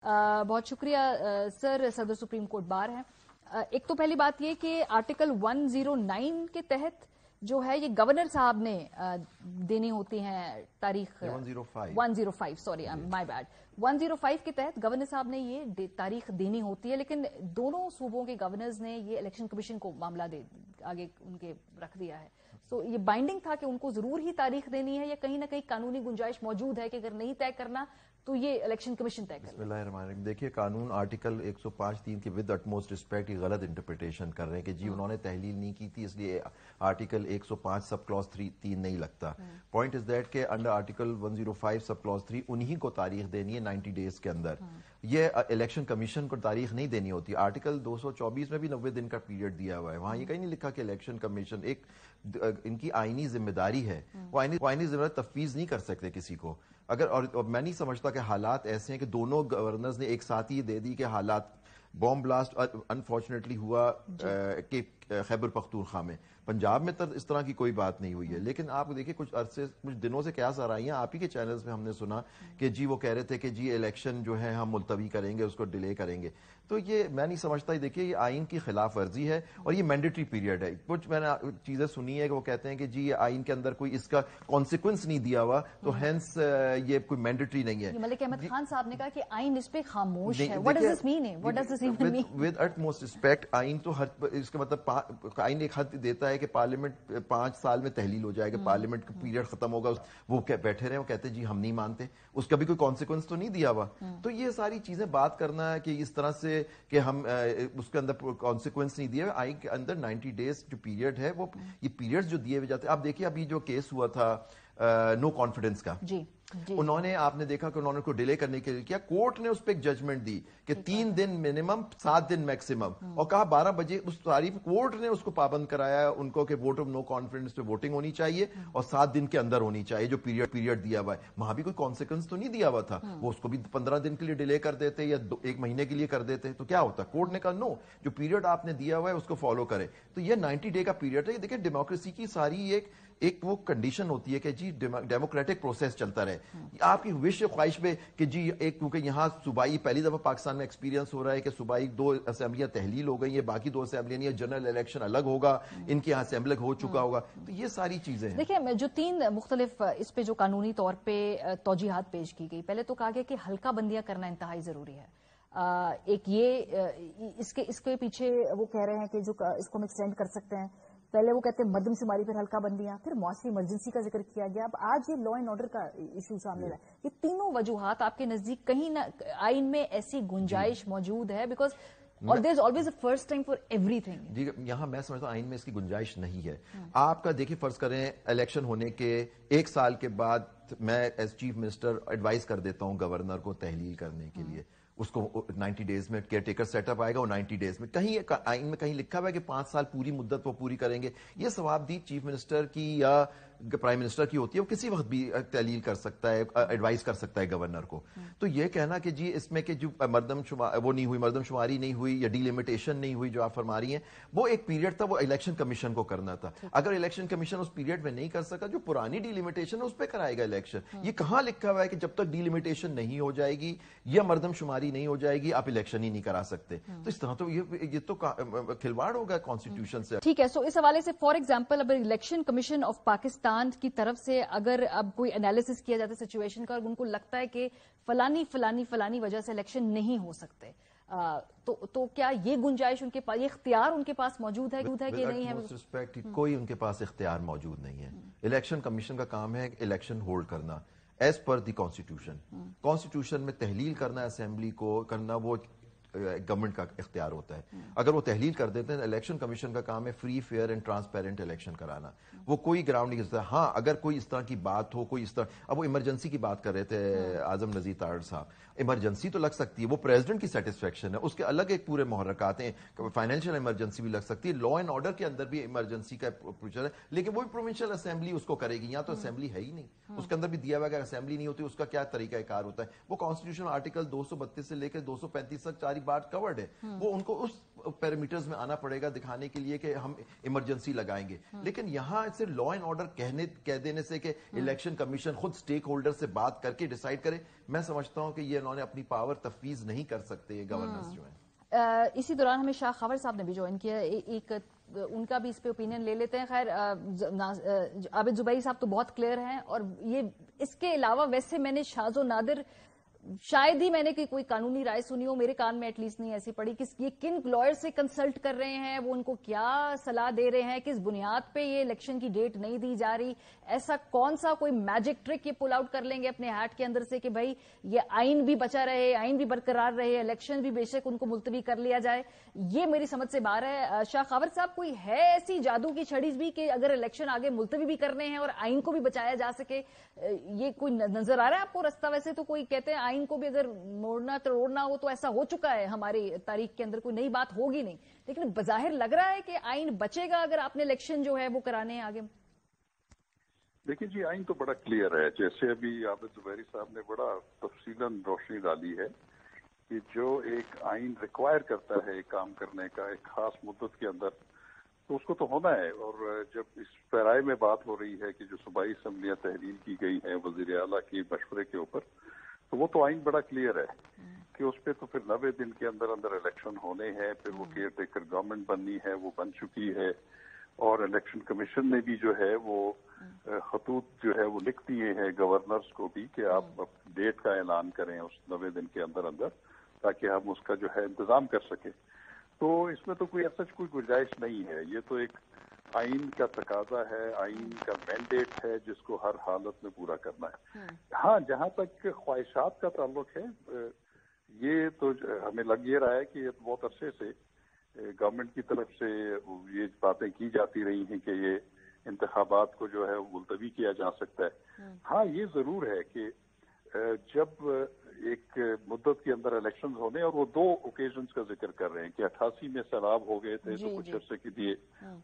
بہت شکریہ سر. صدر سپریم کورٹ بار ہیں. ایک تو پہلی بات یہ کہ آرٹیکل 109 کے تحت جو ہے یہ گورنر صاحب نے دینی ہوتی ہیں تاریخ 105 سوری مائی بیڈ 105 کے تحت گورنر صاحب نے یہ تاریخ دینی ہوتی ہے, لیکن دونوں صوبوں کے گورنرز نے یہ الیکشن کمیشن کو معاملہ آگے ان کے رکھ دیا ہے. سو یہ بائنڈنگ تھا کہ ان کو ضرور ہی تاریخ دینی ہے, یا کہیں نہ کہیں قانونی گنجائش موجود ہے کہ اگر نہیں طے کرنا تو یہ الیکشن کمیشن طے کرے. بسم اللہ الرحمن الرحیم. دیکھیے قانون آرٹیکل 105(3) کی ود اٹموسٹ رسپیکٹ یہ غلط انٹرپریٹیشن کر رہے ہیں کہ جی انہوں نے تحلیل نہیں کی تھی اس لیے آرٹیکل 105 سب کلاس 3 نہیں لگتا. پوائنٹ از دیٹ کہ انڈر آرٹیکل 105 سب کلاس 3 انہی کو تاریخ دینی ہے 90 ڈیز کے اندر. یہ الیکشن کمیشن کو تاریخ نہیں دینی ہوتی. آرٹیکل 224 میں بھی 90 دن کا پیریڈ دیا ہوا ہے, وہاں یہ کہیں نہیں لکھا کہ الیکشن کمیشن ایک ان کی آئینی ذمہ داری ہے, وہ آئینی ذمہ داری تفویض نہیں کر سکتے کسی کو. اگر اور میں نہیں سمجھتا کہ حالات ایسے ہیں کہ دونوں گورنرز نے ایک ساتھ ہی دے دی کہ حالات بوم بلاسٹ انفارچونیٹلی ہوا کہ خیبر پختونخوا میں. پنجاب میں اس طرح کی کوئی بات نہیں ہوئی ہے, لیکن آپ دیکھیں کچھ دنوں سے کیا آ رہی ہیں آپ ہی کے چینلز میں ہم نے سنا کہ جی وہ کہہ رہے تھے کہ جی الیکشن جو ہے ہم ملتوی کریں گے, اس کو ڈیلے کریں گے. تو یہ میں نہیں سمجھتا. دیکھیے یہ آئین کی خلاف ورزی ہے اور یہ مینڈیٹری پیریڈ ہے. کچھ میں نے چیزیں سنی ہے کہ وہ کہتے ہیں کہ جی یہ آئین کے اندر کوئی اس کا کانسیکوینس نہیں دیا ہوا, تو ہینس یہ کوئی مینڈیٹری نہیں ہے. ملک احمد خان صاحب نے کہا کہ آئین اس پہ خاموش ہے. What does this mean? What does this even mean? With utmost respect, آئین تو اس کا مطلب آئین ایک حد دیتا ہے کہ پارلیمنٹ 5 سال میں تحلیل ہو جائے گا, پارلیمنٹ کا پیریڈ ختم ہوگا, وہ بیٹھے رہے وہ کہتے ہیں جی ہم نہیں مانتے, اس کا بھی کوئی کانسیکوینس تو نہیں دیا ہوا. تو یہ ساری چیزیں بات کرنا ہے کہ اس طرح سے کہ ہم اس کے اندر کانسیکوینس نہیں دیا. آئین کے اندر 90 ڈیز جو پیریڈ ہے وہ یہ پیریڈ جو دیے ہوئے جاتے ہیں. آپ دیکھیے ابھی جو کیس ہوا تھا نو کانفیڈنس کا, انہوں نے آپ نے دیکھا کہ انہوں نے کو ڈیلے کرنے کے لیے کیا, کورٹ نے اس پہ ایک ججمنٹ دی کہ 3 دن منیمم 7 دن میکسیمم, اور کہا 12 بجے اس تاریخ کورٹ نے اس کو پابند کرایا ان کو کہ ووٹ آف نو کانفیڈنس پہ ووٹنگ ہونی چاہیے اور 7 دن کے اندر ہونی چاہیے جو پیریڈ دیا ہوا ہے. وہاں بھی کوئی کانسیکوینس تو نہیں دیا ہوا تھا, وہ اس کو بھی 15 دن کے لیے ڈیلے کر دیتے یا 1 مہینے کے لیے کر دیتے تو کیا ہوتا. کورٹ نے کہا نو, جو پیریڈ آپ نے دیا ہوا ہے اس کو فالو کرے. تو یہ 90 ڈے کا پیریڈ ہے. دیکھیں ڈیموکریسی کی ساری ایک وہ کنڈیشن ہوتی ہے کہ جی ڈیموکریٹک پروسیس چلتا رہے. آپ کی وش خواہش پہ کہ جی ایک کیونکہ یہاں صوبائی پہلی دفعہ پاکستان میں ایکسپیرینس ہو رہا ہے کہ صوبائی 2 اسمبلیاں تحلیل ہو گئی ہیں, باقی 2 اسمبلیاں نہیں, جنرل الیکشن الگ ہوگا, ان کے یہاں اسمبلی ہو چکا ہوگا. تو یہ ساری چیزیں ہیں. دیکھیں جو 3 مختلف اس پہ جو قانونی طور پہ توجیحات پیش کی گئی, پہلے تو کہا گیا کہ حلقہ بندیاں کرنا انتہائی ضروری ہے. ایک یہ اس کے پیچھے وہ کہہ رہے ہیں کہ جو اس کو ہم ایکسٹینڈ کر سکتے ہیں. پہلے وہ کہتے ہیں مردم شماری پر حلقہ بندیاں, پھر معاشی ایمرجنسی کا ذکر کیا گیا, اب آج یہ لا اینڈ آرڈر کا ایشو سامنے رہا. یہ تینوں وجوہات آپ کے نزدیک کہیں نہ آئین میں ایسی گنجائش موجود ہے, بیکاز اور there is always a first time for ایوری تھنگ. جی یہاں میں سمجھتا ہوں آئین میں اس کی گنجائش نہیں ہے. آپ کا دیکھیے فرض کریں الیکشن ہونے کے 1 سال کے بعد میں ایز چیف منسٹر ایڈوائز کر دیتا ہوں گورنر کو تحلیل کرنے کے لیے, اس کو 90 ڈیز میں کیئر ٹیکر سیٹ اپ آئے گا, اور 90 ڈیز میں کہیں آئین میں کہیں لکھا ہوا ہے کہ 5 سال پوری مدت وہ پوری کریں گے. یہ ثوابدید چیف منسٹر کی یا پرائم منسٹر کی ہوتی ہے, وہ کسی وقت بھی تحلیل کر سکتا ہے, ایڈوائز کر سکتا ہے گورنر کو. تو یہ کہنا کہ جی اس میں کہ جو مردم شماری نہیں ہوئی یا ڈی لمیٹیشن نہیں ہوئی جو آپ فرما رہی ہیں, وہ ایک پیریڈ تھا, وہ الیکشن کمیشن کو کرنا تھا. اگر الیکشن کمیشن اس پیریڈ میں نہیں کر سکا, جو پرانی ڈی لمیٹیشن ہے اس پہ کرائے گا الیکشن. یہ کہاں لکھا ہوا ہے کہ جب تک ڈی لمیٹیشن نہیں ہو جائے گی یا مردم شماری نہیں ہو جائے گی آپ الیکشن ہی نہیں کرا سکتے. تو اس طرح تو یہ تو کھلواڑ ہوگا کانسٹیٹیوشن سے. ٹھیک ہے. سو اس حوالے سے فار ایگزامپل اگر الیکشن کمیشن آف پاکستان کی طرف سے اگر اب کوئی انالیسس کیا جاتا ہے سچویشن کا, اور ان کو لگتا ہے کہ فلانی وجہ سے الیکشن نہیں ہو سکتے, تو کیا یہ گنجائش ان کے پاس, یہ اختیار ان کے پاس موجود ہے کہ نہیں ہے؟ کوئی ان کے پاس اختیار موجود نہیں ہے. الیکشن کمیشن کا کام ہے الیکشن ہولڈ کرنا as per the constitution. Constitution میں تحلیل کرنا, اسمبلی کو کرنا, وہ گورنمنٹ کا اختیار ہوتا ہے. اگر وہ تحلیل کر دیتے ہیں, الیکشن کمیشن کا کام ہے free fair and transparent election کرانا. وہ کوئی گراؤنڈ نہیں کرتا. ہاں اگر کوئی اس طرح کی بات ہو, کوئی اس طرح, اب وہ ایمرجنسی کی بات کر رہے تھے اعظم نذیر تارڑ صاحب, ایمرجنسی تو لگ سکتی ہے, وہ پریزیڈنٹ کی سیٹسفیکشن ہے, اس کے الگ ایک پورے محرکات ہیں. فائنینشیل ایمرجنسی بھی لگ سکتی ہے, لا اینڈ آرڈر کے اندر بھی ایمرجنسی کا پروسیجر ہے, لیکن وہی پروونشل اسمبلی اس کو کرے گی. یہاں تو اسمبلی ہے ہی نہیں, اس کے اندر بھی دیا ہوا کہ اسمبلی نہیں ہوتی اس کا کیا طریقہ کار ہوتا ہے. وہ کانسٹیٹیوشن آرٹیکل 232 سے لے کے 235 تک ساری بات کورڈ ہے. وہ ان کو اس پیرامیٹرز میں آنا پڑے گا دکھانے کے لیے کہ ہم ایمرجنسی لگائیں گے. لیکن یہاں سے لا اینڈ آرڈر کہہ دینے سے کہ الیکشن کمیشن خود اسٹیک ہولڈر سے بات کر کے ڈیسائیڈ کرے, میں سمجھتا ہوں کہ یہ انہوں نے اپنی پاور تفویض نہیں کر سکتے یہ گورنرز جو ہیں. اسی دوران ہمیں شاہ خاور صاحب نے بھی جوائن کیا, ایک ان کا بھی اس پہ اوپینین لے لیتے ہیں. خیر عابد زبیری صاحب تو بہت کلیئر ہیں, اور یہ اس کے علاوہ ویسے میں نے شاذ و نادر شاید ہی میں نے کوئی قانونی رائے سنی ہو, میرے کان میں ایٹ لیسٹ نہیں ایسی پڑی کہ یہ کن لائر سے کنسلٹ کر رہے ہیں, وہ ان کو کیا صلاح دے رہے ہیں, کس بنیاد پہ یہ الیکشن کی ڈیٹ نہیں دی جا رہی, ایسا کون سا کوئی میجک ٹرک یہ پل آؤٹ کر لیں گے اپنے ہیٹ کے اندر سے کہ بھائی یہ آئین بھی بچا رہے, آئین بھی برقرار رہے, الیکشن بھی بے شک ان کو ملتوی کر لیا جائے. یہ میری سمجھ سے باہر ہے. شاہ خاور صاحب, کوئی ہے ایسی جادو کی چھڑی بھی کہ اگر الیکشن آگے ملتوی بھی کرنے ہیں اور آئین کو بھی بچایا جا سکے, یہ کوئی نظر آ رہا ہے آپ کو رستہ؟ ویسے تو کوئی کہتے ہیں آئین کو بھی اگر موڑنا توڑنا ہو تو ایسا ہو چکا ہے ہماری تاریخ کے اندر, کوئی نئی بات ہوگی نہیں, لیکن بظاہر لگ رہا ہے کہ آئین بچے گا اگر آپ نے الیکشن جو ہے وہ کرانے ہیں آگے. دیکھیں جی, آئین تو بڑا کلیئر ہے, جیسے ابھی عابد زبیری صاحب نے بڑا تفصیلاً روشنی ڈالی ہے کہ جو ایک آئین ریکوائر کرتا ہے کام کرنے کا ایک خاص مدت کے اندر, تو اس کو تو ہونا ہے. اور جب اس پیرائے میں بات ہو رہی ہے کہ جو صوبائی اسمبلیاں تحلیل کی گئی ہیں وزیر اعلیٰ کے مشورے کے اوپر, تو وہ تو آئین بڑا کلیئر ہے کہ اس پہ تو پھر 90 دن کے اندر اندر الیکشن ہونے ہیں, پھر وہ کیئر ٹیکر گورنمنٹ بننی ہے, وہ بن چکی ہے, اور الیکشن کمیشن نے بھی جو ہے وہ خطوط جو ہے وہ لکھ دیے ہیں گورنرز کو بھی کہ آپ ڈیٹ کا اعلان کریں اس 90 دن کے اندر اندر, تاکہ ہم اس کا جو ہے انتظام کر سکیں. تو اس میں تو کوئی ایسا کوئی گنجائش نہیں ہے, یہ تو ایک آئین کا تقاضا ہے, آئین کا مینڈیٹ ہے جس کو ہر حالت میں پورا کرنا ہے. ہاں, جہاں تک خواہشات کا تعلق ہے, یہ تو ہمیں لگ یہ رہا ہے کہ یہ بہت عرصے سے گورنمنٹ کی طرف سے یہ باتیں کی جاتی رہی ہیں کہ یہ انتخابات کو جو ہے ملتوی کیا جا سکتا ہے. ہاں, یہ ضرور ہے کہ جب ایک مدت کے اندر الیکشنز ہونے, اور وہ 2 اوکیزنز کا ذکر کر رہے ہیں کہ 88 میں سیلاب ہو گئے تھے, تو کچھ عرصے کے لیے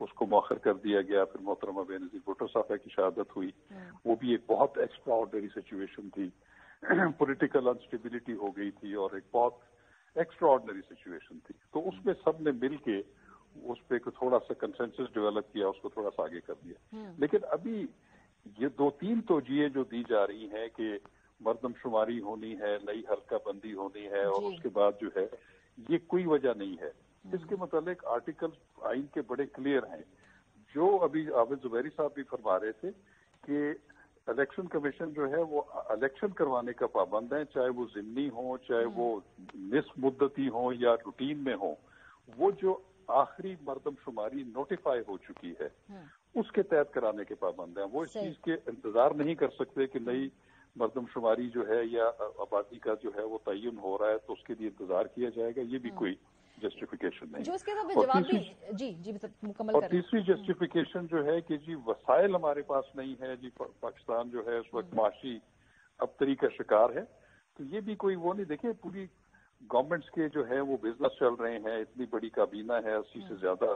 اس کو مؤخر کر دیا گیا, پھر محترمہ بینظیر بھٹو صاحبہ کی شہادت ہوئی, وہ بھی ایک بہت ایکسٹرا آرڈنری سچویشن تھی, پولیٹیکل انسٹیبلٹی ہو گئی تھی اور ایک بہت ایکسٹرا آرڈنری سچویشن تھی. تو اس میں سب نے مل کے اس پہ تھوڑا سا کنسنسس ڈیولپ کیا, اس کو تھوڑا سا آگے کر دیا. لیکن ابھی یہ 2-3 توجیہیں جو دی جا رہی ہیں کہ مردم شماری ہونی ہے, نئی حلقہ بندی ہونی ہے, اور اس کے بعد جو ہے یہ کوئی وجہ نہیں ہے. اس کے متعلق آرٹیکل آئین کے بڑے کلیئر ہیں, جو ابھی عابد زبیری صاحب بھی فرما رہے تھے کہ الیکشن کمیشن جو ہے وہ الیکشن کروانے کا پابند ہے, چاہے وہ ضمنی ہوں, چاہے وہ نصف مدتی ہوں یا روٹین میں ہوں. وہ جو آخری مردم شماری نوٹیفائی ہو چکی ہے اس کے تحت کرانے کے پابند ہیں. وہ اس چیز کے انتظار نہیں کر سکتے کہ نئی مردم شماری جو ہے یا آبادی کا جو ہے وہ تعین ہو رہا ہے تو اس کے لیے انتظار کیا جائے گا. یہ بھی کوئی جسٹیفیکیشن نہیں. جو اس کے ساتھ جواب بھی جی مکمل اور تیسری جسٹیفیکیشن جو ہے کہ جی وسائل ہمارے پاس نہیں ہے, جی پاکستان جو ہے اس وقت معاشی ابتری کا شکار ہے. تو یہ بھی کوئی وہ نہیں. دیکھیں, پوری گورنمنٹس کے جو ہے وہ بزنس چل رہے ہیں, اتنی بڑی کابینہ ہے, 80 سے زیادہ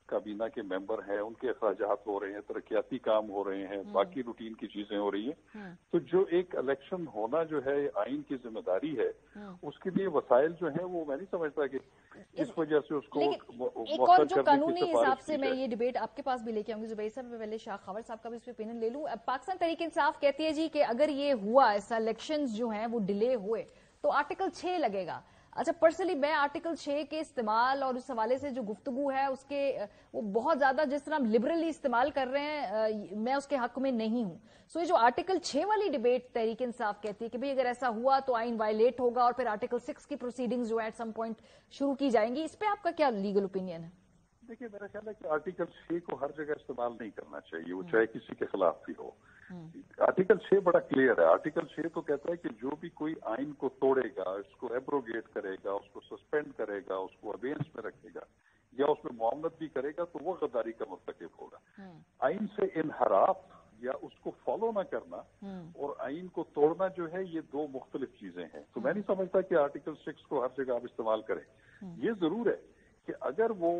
کابینہ کے ممبر ہیں, ان کے اخراجات ہو رہے ہیں, ترقیاتی کام ہو رہے ہیں, باقی روٹین کی چیزیں ہو رہی ہیں. تو جو ایک الیکشن ہونا جو ہے آئین کی ذمہ داری ہے, اس کے لیے وسائل جو ہیں وہ میں نہیں سمجھتا کہ اس وجہ سے اس کو ایک اور جو قانونی حساب سے میں یہ ڈیبیٹ آپ کے پاس بھی لے کے آؤں گی زبیر صاحب, پہلے شاہ خاور صاحب کا بھی اس پہ اوپینین لے لوں. پاکستان تحریک انصاف کہتی ہے جی کہ اگر یہ ہوا ایسا الیکشنز جو ہیں وہ ڈیلے ہوئے تو آرٹیکل 6 لگے گا. اچھا, پرسنلی میں آرٹیکل 6 کے استعمال اور اس حوالے سے جو گفتگو ہے اس کے وہ بہت زیادہ جس طرح ہم لبرلی استعمال کر رہے ہیں, میں اس کے حق میں نہیں ہوں. سو یہ جو آرٹیکل 6 والی ڈیبیٹ تحریک انصاف کہتی ہے کہ بھئی اگر ایسا ہوا تو آئین وائلیٹ ہوگا اور پھر آرٹیکل 6 کی پروسیڈنگز جو ہے ایٹ سم پوائنٹ شروع کی جائیں گی, اس پہ آپ کا کیا لیگل اوپینین ہے؟ دیکھیے, میرا خیال ہے کہ آرٹیکل 6 کو ہر جگہ استعمال نہیں کرنا چاہیے, وہ چاہے کسی کے خلاف بھی ہو. آرٹیکل 6 بڑا کلیئر ہے. آرٹیکل 6 تو کہتا ہے کہ جو بھی کوئی آئین کو توڑے گا, اس کو ایبروگیٹ کرے گا, اس کو سسپینڈ کرے گا, اس کو ابینس میں رکھے گا یا اس میں معاملت بھی کرے گا تو وہ غداری کا مرتکب ہوگا. آئین سے انحراف یا اس کو فالو نہ کرنا اور آئین کو توڑنا جو ہے یہ 2 مختلف چیزیں ہیں. تو میں نہیں سمجھتا کہ آرٹیکل 6 کو ہر جگہ آپ استعمال کریں. یہ ضرور ہے کہ اگر وہ